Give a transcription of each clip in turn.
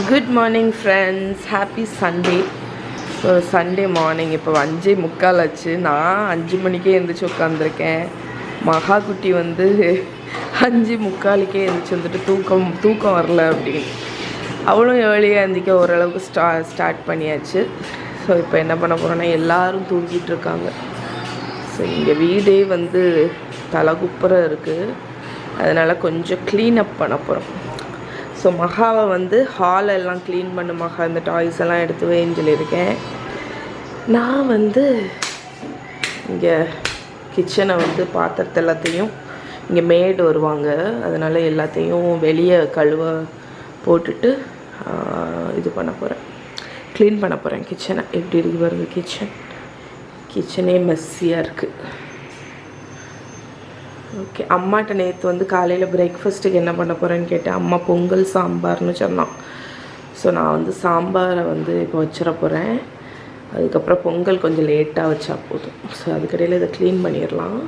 Good morning friends, happy Sunday. So Sunday morning இப்போ 5:45 ஆச்சு. நான் 5 மணிக்கே எழுந்திரிச்சு உட்காந்துருக்கேன். மகா குட்டி வந்து 5:45க்கே எழுந்திரிச்சு வந்துட்டு தூக்கம் வரல அப்படின்னு அவளும் ஏர்லியாக எழுந்திரிக்க ஓரளவுக்கு ஸ்டார்ட் பண்ணியாச்சு. ஸோ இப்போ என்ன பண்ண போகிறோன்னா எல்லோரும் தூங்கிட்டு இருக்காங்க. ஸோ இங்கே வீடே வந்து தலைகுப்புற இருக்குது, அதனால் கொஞ்சம் க்ளீனப் பண்ண போகிறோம். ஸோ மகாவை வந்து ஹாலெல்லாம் க்ளீன் பண்ண மகா, இந்த டாய்ஸ் எல்லாம் எடுத்து வைன்னு சொல்லியிருக்கேன். நான் வந்து இங்கே கிச்சனை வந்து பாத்திரத்தை எல்லாத்தையும் இங்கே மேடு வருவாங்க, அதனால் எல்லாத்தையும் வெளியே கழுவ போட்டுட்டு இது பண்ண போகிறேன், க்ளீன் பண்ண போகிறேன் கிச்சனை. எப்படி இருக்கு பாருங்க, கிச்சனே மெஸ்ஸியாக இருக்குது. ஓகே, அம்மாட்ட நேற்று வந்து காலையில் பிரேக்ஃபாஸ்ட்டுக்கு என்ன பண்ண போகிறேன்னு கேட்டேன். அம்மா பொங்கல் சாம்பார்னு சொன்னான். ஸோ நான் வந்து சாம்பாரை வந்து இப்போ வச்சிட போகிறேன். அதுக்கப்புறம் பொங்கல் கொஞ்சம் லேட்டாக வச்சா போதும். ஸோ அதுக்கடையில் இதை க்ளீன் பண்ணிடலாம்.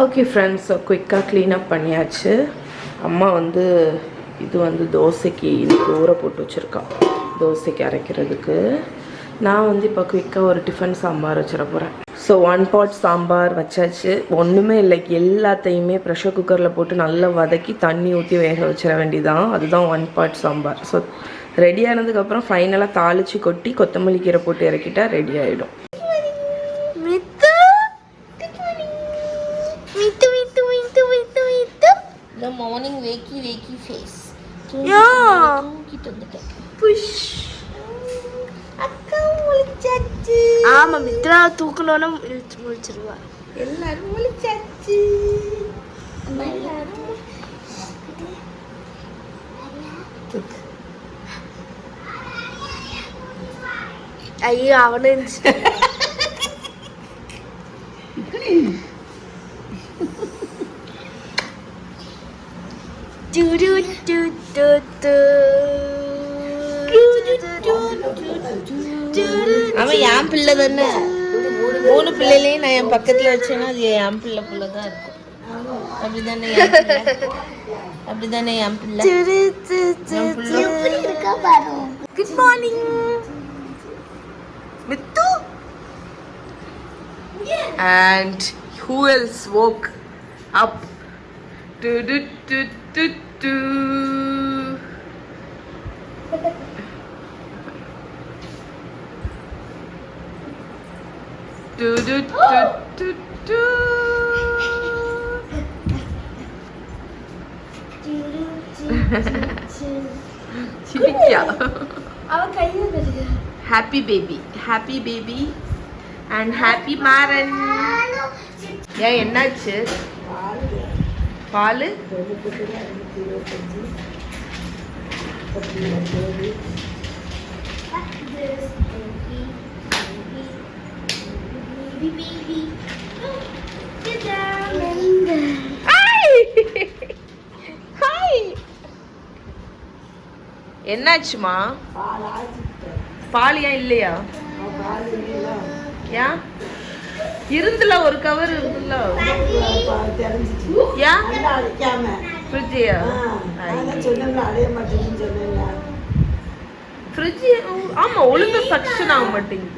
ஓகே ஃப்ரெண்ட்ஸ், ஸோ குயிக்காக க்ளீனப் பண்ணியாச்சு. அம்மா வந்து இது வந்து தோசைக்கு இதுக்கு ஊற போட்டு வச்சுருக்கா, தோசைக்கு அரைக்கிறதுக்கு. நான் வந்து இப்போ குயிக்காக ஒரு டிஃபன் சாம்பார் வச்சிட போகிறேன். ஸோ 1 pot சாம்பார் வச்சாச்சு. ஒன்றுமே இல்லை, எல்லாத்தையுமே ப்ரெஷர் குக்கரில் போட்டு நல்லா வதக்கி தண்ணி ஊற்றி வேக வச்சிட வேண்டியதான். அதுதான் 1 pot சாம்பார். ஸோ ரெடி ஆனதுக்கப்புறம் ஃபைனலாக தாளித்து கொட்டி கொத்தமல்லி கீரை போட்டு இறக்கிட்டால் ரெடி ஆகிடும். The morning wakey face. Push. அக்கா முழிச்சாச்சு. ஆமா, மித்ரா தூக்கணும்னா முழிச்சிருவா. எல்லாரும் முழிச்சாச்சு. ஐயோ, அவனே அவன் என் பிள்ளை தானே. 3 பிள்ளைலையும் நான் என் பக்கத்துல வச்சேன்னா அது என் பிள்ளை தான் இருக்கும். அப்படிதானே என் பிள்ளை. Good morning Mithu. And who else woke up? Do do do do do. Do do do do do. சிரிக்கா. அவ கையில கட்டுங்க. Happy baby and happy Maran. ஏன் என்னாச்சு? பால் என்னாச்சுமா? பாலியா இல்லையா? ஏன் இருந்துல ஒரு கவர் இருந்துல ஃப்ரிட்ஜியா? ஃப்ரிட்ஜ் ஆமா ஒழுங்கா சக்ஷன் ஆக மாட்டேங்குது.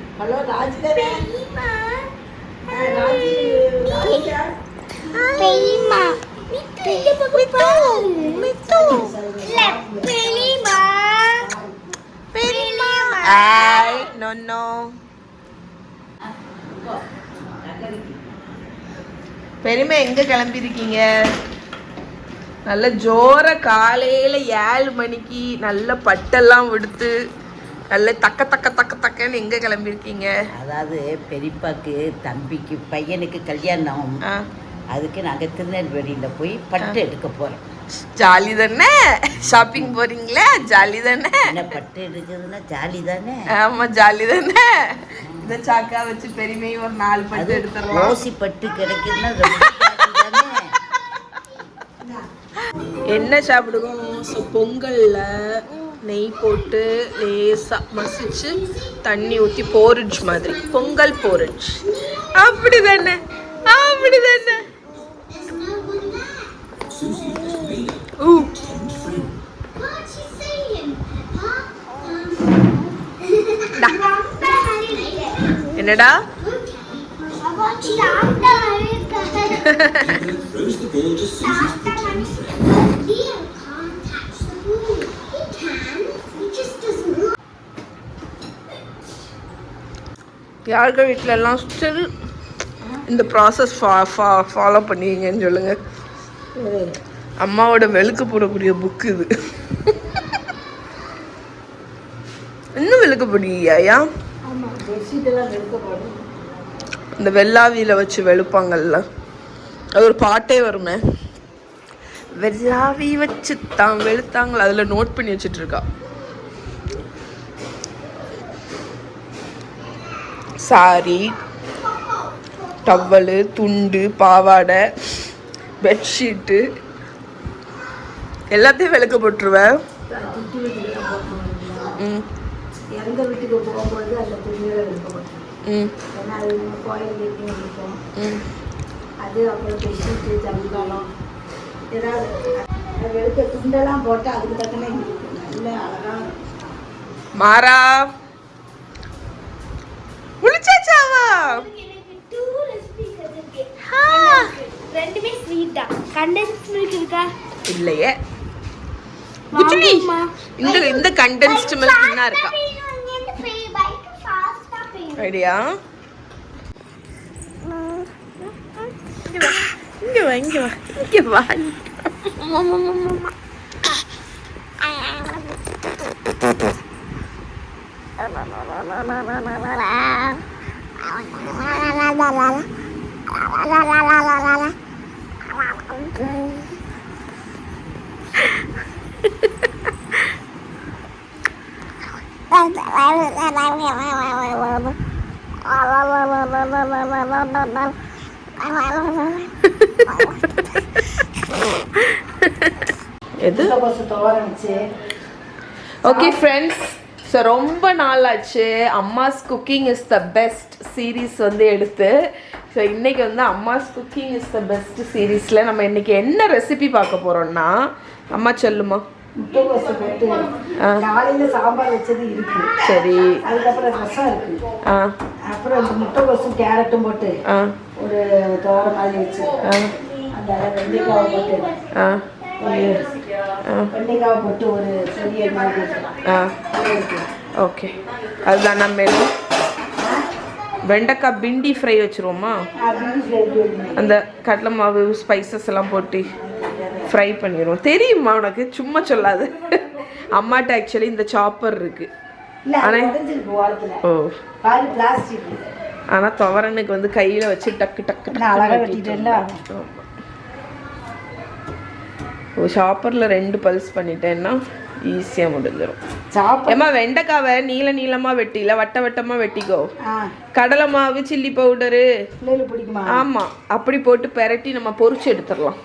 பெரியம்மா எங்க கிளம்பி இருக்கீங்க? நல்ல ஜோர காலையில 7 மணிக்கு நல்ல பட்டெல்லாம் விடுத்து நல்ல தக்க தக்க தக்க தக்கன்னு எங்க கிளம்பிருக்கீங்க? அதாவது பெரியப்பாக்கு தம்பிக்கு பையனுக்கு கல்யாணம், அதுக்கு நாங்க திருநெல்வேலியில போய் பட்டு எடுக்க போறோம். ஜாலி தானே? ஷாப்பிங் போறீங்களா? ஜாலி தானே? என்ன பட்டு எடுக்குதுன்னா ஜாலி தானே? ஆமா ஜாலி தானே. இந்த சாக்கா வச்சு பெருமையும் ஒரு 4 பட்டு எடுத்துடலாம். ரோசி பட்டு கிடைக்குதுன்னா ரொம்ப ஜாலி தானே. என்ன சாப்பிடுவோம்? ஸோ பொங்கல்ல நெய் போட்டு லேசா மசிச்சு தண்ணி ஊற்றி போரிட்ஜ் மாதிரி, பொங்கல் போரிட்ஜ். அப்படி தானே? அப்படி தானே? என்னடா? யாருக்கு வீட்டில எல்லாம் ஸ்டில் இந்த ப்ராசஸ் ஃபாலோ பண்ணுவீங்கன்னு சொல்லுங்க. அம்மாவோட வெளுக்கு போடக்கூடிய புக்கு இது. இன்னும் வெளுக்க போடுவியா? இந்த வெள்ளாவியில வச்சு வெளுப்பாங்கல்ல, அது ஒரு பாட்டே வருமே, வெள்ளாவி வச்சு தான் வெளுத்தாங்களா, அதுல நோட் பண்ணி வச்சுட்டு இருக்கா. சாரி, டவலு, துண்டு, பாவாடை, பெட்ஷீட்டு எல்லாத்தையும் விளக்க போட்டுருவேன். எங்க வீட்டுக்கு போகும்போது அந்த துணிகளை விளக்கப்பட்டோம். ஏன்னா அது நம்ம கோயில் வீட்டு விளப்போம். அது அப்புறம் பெட்ஷீட்டு, ஜம்காலம், ஏதாவது வெளுக்க துண்டெல்லாம் போட்டு அதுக்கு தக்கன நல்ல அழகா மாறா முழிச்சாச்சாவா? ரெண்டுமே ஸ்வீட் தான். கண்டென்ஸ் மில்க் இருக்கா? இல்லையே. குச்சுலி இந்த கண்டென்ஸ்ட் மில்க் என்ன இருக்கா? ஐடியா? இங்க வா இங்க வா இங்க வா. எது? ஓகே ஃப்ரெண்ட்ஸ், ஸோ ரொம்ப நாள் ஆச்சு Amma's cooking is the best series வந்து எடுத்து. ஸோ இன்றைக்கி வந்து Amma's cooking is the best சீரீஸில் நம்ம இன்றைக்கி என்ன ரெசிபி பார்க்க போகிறோம்னா, அம்மா சொல்லுமா. முட்டைக்கோசு போட்டு காலையில சாம்பார் வச்சது இருக்கு. சரி, அதுக்கப்புறம் ரசம் இருக்கு. அப்புறம் இந்த முட்டைக்கோசும் கேரட்டும் போட்டு ஒரு தோரை மாதிரி வச்சு அந்த வெண்டைக்காவை போட்டு வெண்டைக்காவை போட்டு ஒரு பொரியல் மாதிரி இருக்கு. ஓகே, அதுதான் நம்ம வெண்டைக்காய் பிண்டி ஃப்ரை வச்சுருவோமா? அந்த கடலை மாவு ஸ்பைசஸ் எல்லாம் போட்டு ஃப்ரை பண்ணிடுவோம். தெரியுமா உனக்கு? சும்மா சொல்லாது. அம்மாட்ட ஆக்சுவலி இந்த சாப்பர் இருக்கு. ஓ, ஆனால் துவரனுக்கு வந்து கையில் வச்சு டக்கு டக்கு ஓ, ஷாப்பரில் 2 பல்ஸ் பண்ணிட்டேன்னா ஈஸியாக முடிஞ்சிடும். சாப்பாடு ஏம்மா வெண்டைக்காவை நீளமாக வெட்டில வட்டமாக வெட்டிக்கோ. ஆ கடலை மாவு சில்லி பவுடரு பிள்ளைகளுக்கு பிடிக்குமா? ஆமாம் அப்படி போட்டு பெரட்டி நம்ம பொரிச்சு எடுத்துடலாம்.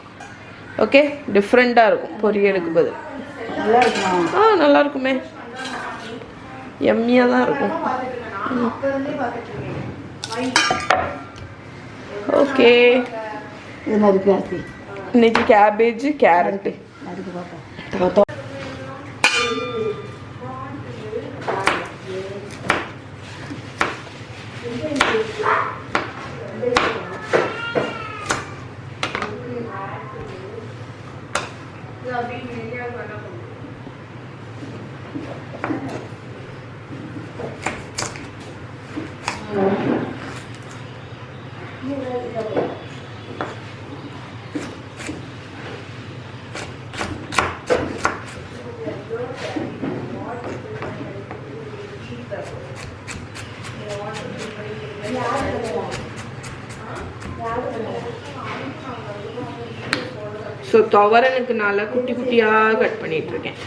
ஓகே, டிஃப்ரெண்ட்டாக இருக்கும் பொரியலுக்கு பதில். நல்லா இருக்குமா? நல்லா இருக்குமே, எம்மியாக தான் இருக்கும். ஓகே, இது நறுக்கு ஆர்த்தி. இன்னைக்கு கேபேஜ் கேரட்டு. நறுக்கு பார்ப்போம். ஸோ துவரனுக்கு நல்லா குட்டி குட்டியாக கட் பண்ணிட்டு இருக்கேன்.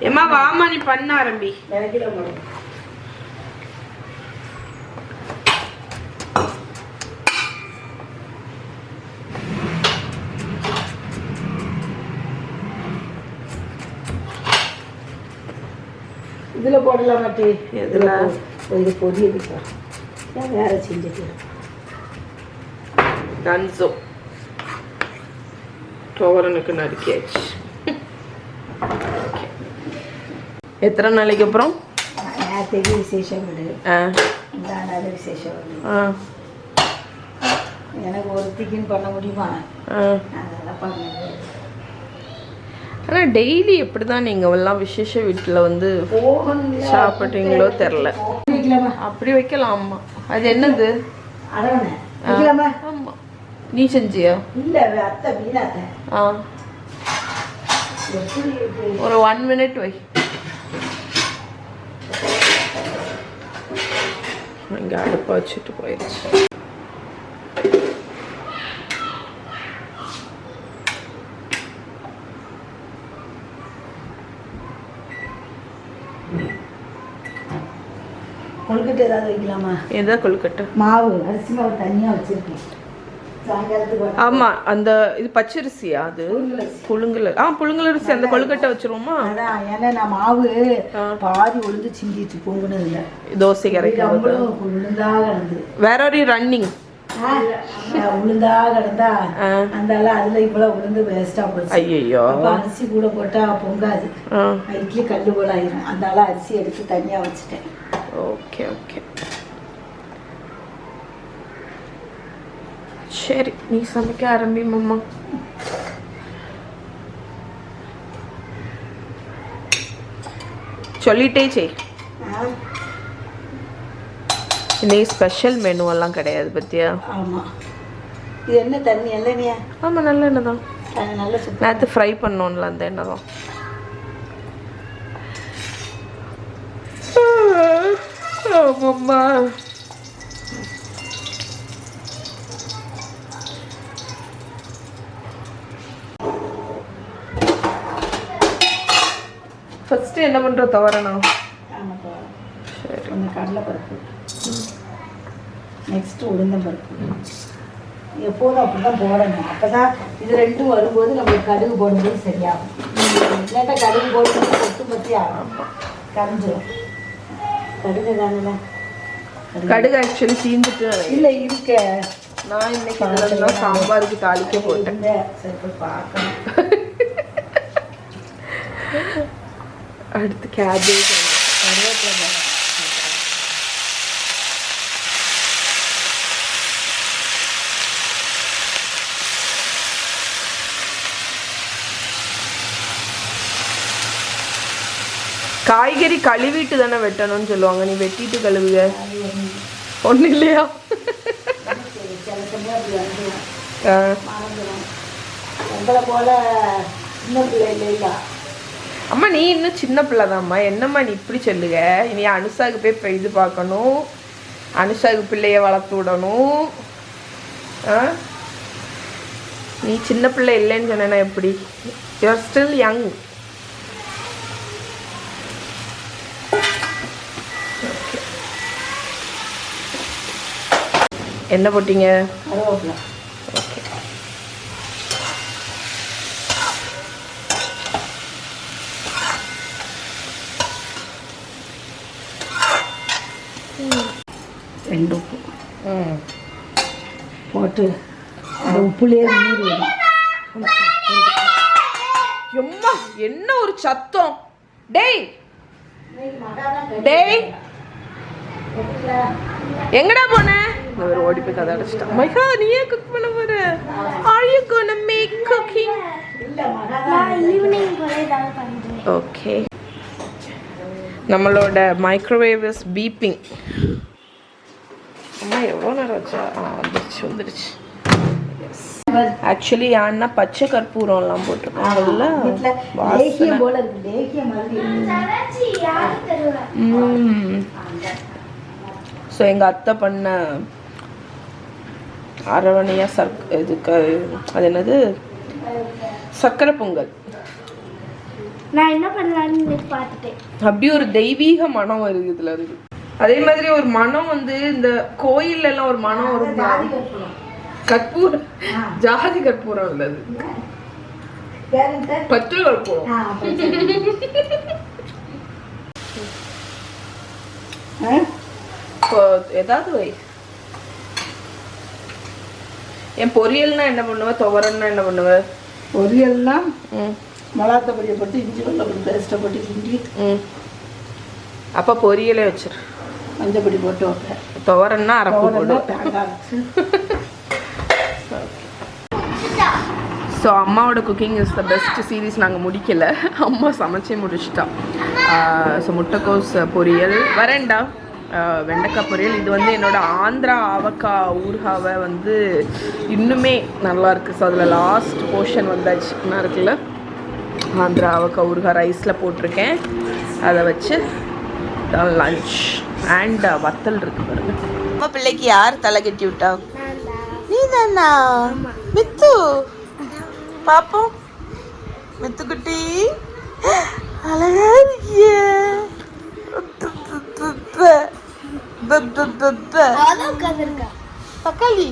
ஏம்மா வாமா நீ பண்ண ஆரம்பி. இதில் போடலாம் மாட்டி. எதில்? இது பொரியலுக்கா வேற செஞ்சுட்டு டன்ஸோ துவரனுக்கு நறுக்கியாச்சு. எத்தனை நாளைக்கு அப்புறம்? நேரத்துக்கு விசேஷம் விடு. இந்த நாள் விசேஷம் விடு. எனக்கு ஒருத்திக்குன்னு பண்ண முடியுமா? அதெல்லாம் பண்ண. ஆனால் டெய்லி எப்படி தான் நீங்கள் எல்லாம் விசேஷ வீட்டில் வந்து சாப்பிட்றீங்களோ தெரில. அப்படி வைக்கலாமா? அது என்னது? அரவணை வைக்கலாமா? ஆமாம், நீ செஞ்சியா? இல்லை, அத்தை மீனாத்தை. ஒரு 1 minute வை. இங்கே அடுப்பை வச்சுட்டு போயிடுச்சு. கொழுக்கட்டை ஏதாவது வைக்கலாமா? எதா கொழுக்கட்டை? மாவு, அரிசி மாவு தனியாக வச்சுருக்கேன். சாயங்காலத்துக்கு. ஆமாம், அந்த இது பச்சரிசியா? அது புழுங்கல். புழுங்கலரிசி. அந்த கொழுக்கட்டை வச்சிருவோமா? அதான், ஏன்னா நான் மாவு பாதி உளுந்து சிந்திட்டு பொங்குனது இல்லை. தோசை கரைக்கும் உளுந்தா கிடந்து வேற ஒரு ரன்னிங் உளுந்தா கிடந்தா அந்த அதில் இவ்வளோ உளுந்து வேஸ்ட்டாக போச்சு. ஐயோ, அரிசி கூட போட்டால் பொங்காது, இட்லி கல் போல ஆயிரும். அந்த அரிசி எடுத்து தனியாக வச்சுட்டேன். ஓகே ஓகே, சரி, நீ சமைக்க ஆரம்பி மாமா. சொல்லிட்டே செய். இன்னைக்கு ஸ்பெஷல் மெனுவெல்லாம் கிடையாது பத்தியா? ஆமாம். இது என்ன தண்ணி? எண்ணெய்யா? ஆமாம், நல்ல எண்ணெய் தான். நல்ல நேற்று ஃப்ரை பண்ணோம்ல, அந்த எண்ணெய் தான். ஆமாம்மா, ஃபஸ்ட்டு என்ன பண்ணுற? துவரணும். ஆமாப்பா. சரி, கொஞ்சம் கடலைப்பருப்பு, நெக்ஸ்ட்டு உளுந்தம்பருப்பு. எப்போதும் அப்படி தான் போடணும். அப்போ தான் இது ரெண்டும் வரும்போது நம்மளுக்கு கடுகு போடும்போது சரியாகும். இல்லாட்டா கடுகு போடும்போது கொத்து பற்றி ஆகும், கரைஞ்சிடும். கடுகு தானே? கடுகு ஆக்சுவலி தீந்துட்டு இல்லை இருக்க. நான் இன்னைக்கு சாம்பாருக்கு தாளிக்க போட்டேன். சரி, போய் பார்க்கணும். அடுத்து கேபேஜ், கருவேப்பிலை. காய்கறி கழுவிட்டு தானே வெட்டணும்னு சொல்லுவாங்க, நீ வெட்டிட்டு கழுவுக. ஒன்றும் இல்லையா? உங்களை போல சின்ன பிள்ளை இல்லையா? அம்மா நீ இன்னும் சின்ன பிள்ளைதாம்மா, என்னம்மா நீ இப்படி சொல்லுங்க. இனி அனுஷாவுக்கு போய் இது பார்க்கணும், அனுஷாவுக்கு பிள்ளைய வளர்த்து விடணும். நீ சின்ன பிள்ளை இல்லைன்னு சொன்னா எப்படி? You are still young. என்ன போட்டீங்க? கருவேப்பிலை. ஓகே. ரெண்டு உப்பு போட்டு அந்த உப்புலேயே நீர் வரும். எம்மா என்ன ஒரு சத்தம்! டேய் டேய் எங்கடா போன? ஒரு ஓடி போய் கதை அடைச்சிட்டான். மைகா நீயே குக் பண்ண போற? Are you gonna make cooking? நான் ஈவினிங் போல ஏதாவது பண்ணுறேன். ஓகே. நம்மளோட மைக்ரோவேவ் இஸ் பீப்பிங். அம்மா எவ்வளோ நேரம் ஆச்சா? வந்துருச்சு. ஆக்சுவலி ஏன்னா பச்சை கற்பூரம்லாம் போட்டிருக்காங்கல்ல, லேகியம் போல இருக்கு. லேகியம் மாதிரி. ஸோ எங்கள் அத்தை பண்ண அரவணையாக இதுக்கு அது என்னது சர்க்கரை பொங்கல். நான் என்ன பண்ணலான்னு பார்த்துட்டேன். அப்படி ஒரு தெய்வீக மனம் வருது இதுல இருந்து. அதே மாதிரி ஒரு மனம் வந்து இந்த கோயில்ல எல்லாம் ஒரு மனம் வரும். கற்பூரம், ஜாதி கற்பூரம் உள்ளது, பச்சை கற்பூரம். ஏதாவது வை. என் பொரியல்னா என்ன பண்ணுவ? துவரன்னா என்ன பண்ணுவ? பொரியல்னா மிளகாத்த பொடியை போட்டு இஞ்சி வெள்ளை பேஸ்ட்டை போட்டு கிண்டி அப்போ பொரியலே வச்சிரு. மஞ்சள் பொடி போட்டு வைப்பேன். துவரன்னா அரைப்பு போடுவோம். தேங்காய் வச்சு. ஸோ அம்மாவோட cooking is the best series. நாங்கள் முடிக்கலை, அம்மா சமைச்சே முடிச்சிட்டா. ஸோ முட்டைக்கோஸ் பொரியல், வரேன்டா வெண்டைக்காய் பொரியல். இது வந்து என்னோடய ஆந்திரா ஆவக்காய் ஊறுகாவை வந்து இன்னுமே நல்லாயிருக்கு. ஸோ அதில் லாஸ்ட் போர்ஷன் வந்தாச்சு, என்ன இருக்குல்ல, ஆந்திரா ஆவக்காய் ஊறுகாய் ரைஸில் போட்டிருக்கேன். அதை வச்சு லஞ்ச் அண்ட் வத்தல் இருக்கு பாருங்க. அம்மா பிள்ளைக்கு யார் தலை கட்டி விட்டா? நீ தானா? மித்து பாப்போம். மித்து குட்டி அழகா இருக்கிய. தக்காளி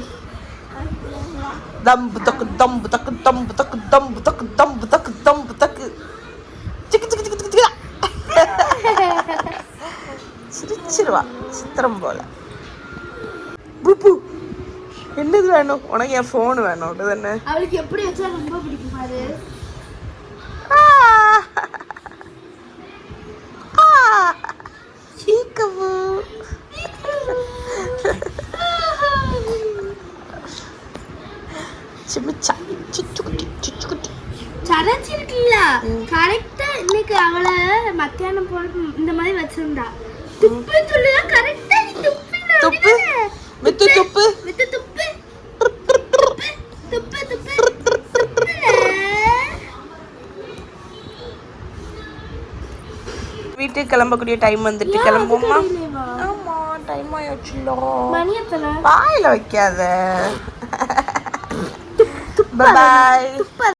தம்பு தக்கு தம்பு தக்கு தம்பு தக்கு தம்பு தக்கு தம்பு தக்கு தம்பு தக்கு சிக்கு சிக்கு சிக்கு சிக்கு சிரிச்சிருவா சித்திரம் போல. புப்பு என்னது வேணும் உனக்கு? என் ஃபோன் வேணும் தானே? அவளுக்கு எப்படி வச்சா ரொம்ப பிடிக்கும் பாரு. சரைச்சிருக்குல்ல, கரெக்டா இன்னைக்கு அவளை மத்தியானம் போல இந்த மாதிரி வச்சிருந்தா. துப்பு சொல்லுதா கரெக்டா. துப்பு வித்து துப்பு வித்து துப்பு துப்பு துப்பு. வீட்டுக்கு கிளம்பக்கூடிய டைம் வந்துட்டு கிளம்புமா? ஆமா டைம் ஆயிடுச்சுல. மணி எத்தனை? வாயில வைக்காத. பாய்.